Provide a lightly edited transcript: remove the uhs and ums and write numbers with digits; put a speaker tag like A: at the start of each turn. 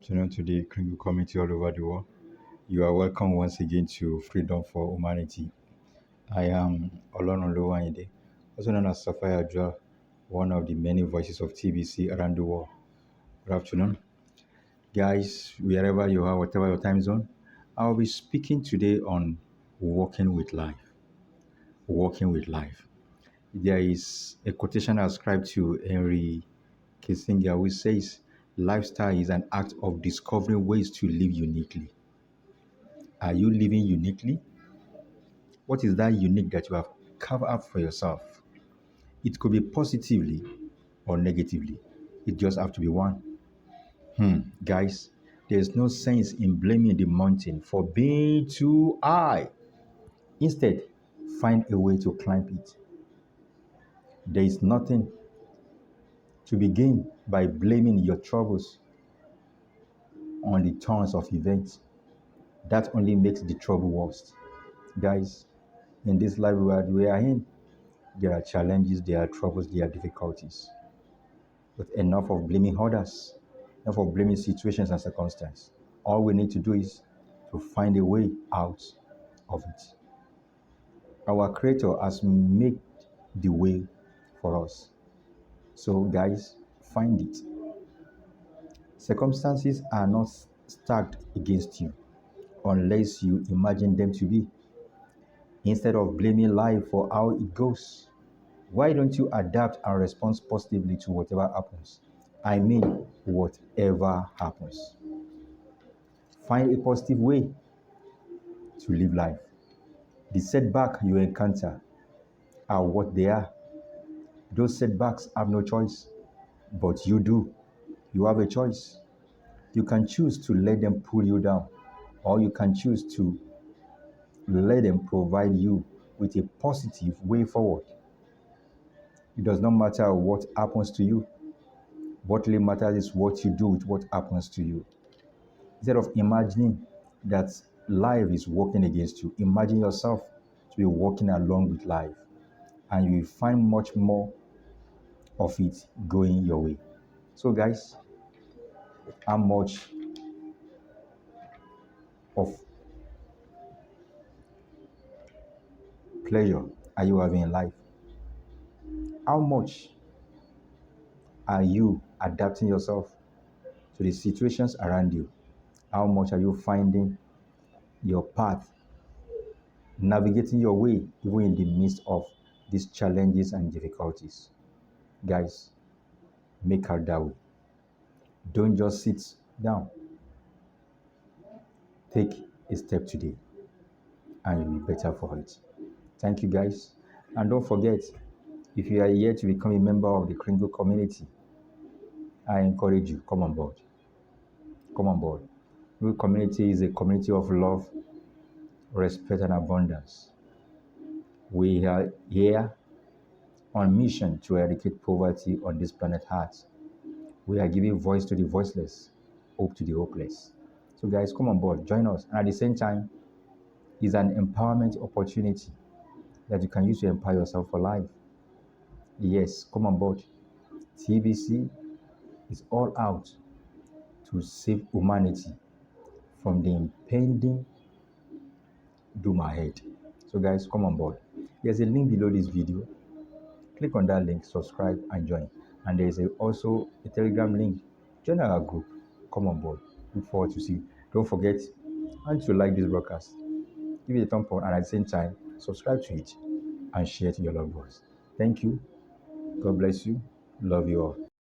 A: afternoon to the Kringle community all over the world. You are welcome once again to Freedom for Humanity. I am Olorun Lowayinde, also known as Sapphire Jua, one of the many voices of TBC around the world. Good afternoon. Guys, wherever you are, whatever your time zone, I'll be speaking today on walking with life. Walking with life. There is a quotation ascribed to Henry Kissinger which says, lifestyle is an act of discovering ways to live uniquely. Are you living uniquely? What is that unique that you have carved out for yourself? It could be positively or negatively. It just have to be one. Guys, there's no sense in blaming the mountain for being too high. Instead, find a way to climb it. There is nothing to be gained by blaming your troubles on the turns of events. That only makes the trouble worse. Guys, in this life we are in, there are challenges, there are troubles, there are difficulties. But enough of blaming others, enough of blaming situations and circumstances. All we need to do is to find a way out of it. Our Creator has made the way for us. So, guys, find it. Circumstances are not stacked against you unless you imagine them to be. Instead of blaming life for how it goes, why don't you adapt and respond positively to whatever happens? I mean, whatever happens. Find a positive way to live life. The setback you encounter are what they are. Those setbacks have no choice, but you do. You have a choice. You can choose to let them pull you down, or you can choose to let them provide you with a positive way forward. It does not matter what happens to you. What really matters is what you do with what happens to you. Instead of imagining that life is working against you, imagine yourself to be walking along with life, and you will find much more of it going your way. So guys, how much of pleasure are you having in life? How much are you adapting yourself to the situations around you? How much are you finding your path, navigating your way, even in the midst of these challenges and difficulties? Guys, make out that way. Don't just sit down. Take a step today, and you'll be better for it. Thank you, guys. And don't forget, if you are yet to become a member of the Kringle community, I encourage you, come on board. Come on board. Kringle community is a community of love, respect, and abundance. We are here on mission to eradicate poverty on this planet Earth. We are giving voice to the voiceless, hope to the hopeless. So guys, come on board, join us. And at the same time, it's an empowerment opportunity that you can use to empower yourself for life. Yes, come on board. TBC is all out to save humanity from the impending doom ahead. So guys, come on board. There's a link below this video. Click on that link, subscribe and join. And there is also a Telegram link. Join our group. Come on board. Look forward to see you. Don't forget, and to like this broadcast, give it a thumb up, and at the same time, subscribe to it and share to your loved ones. Thank you. God bless you. Love you all.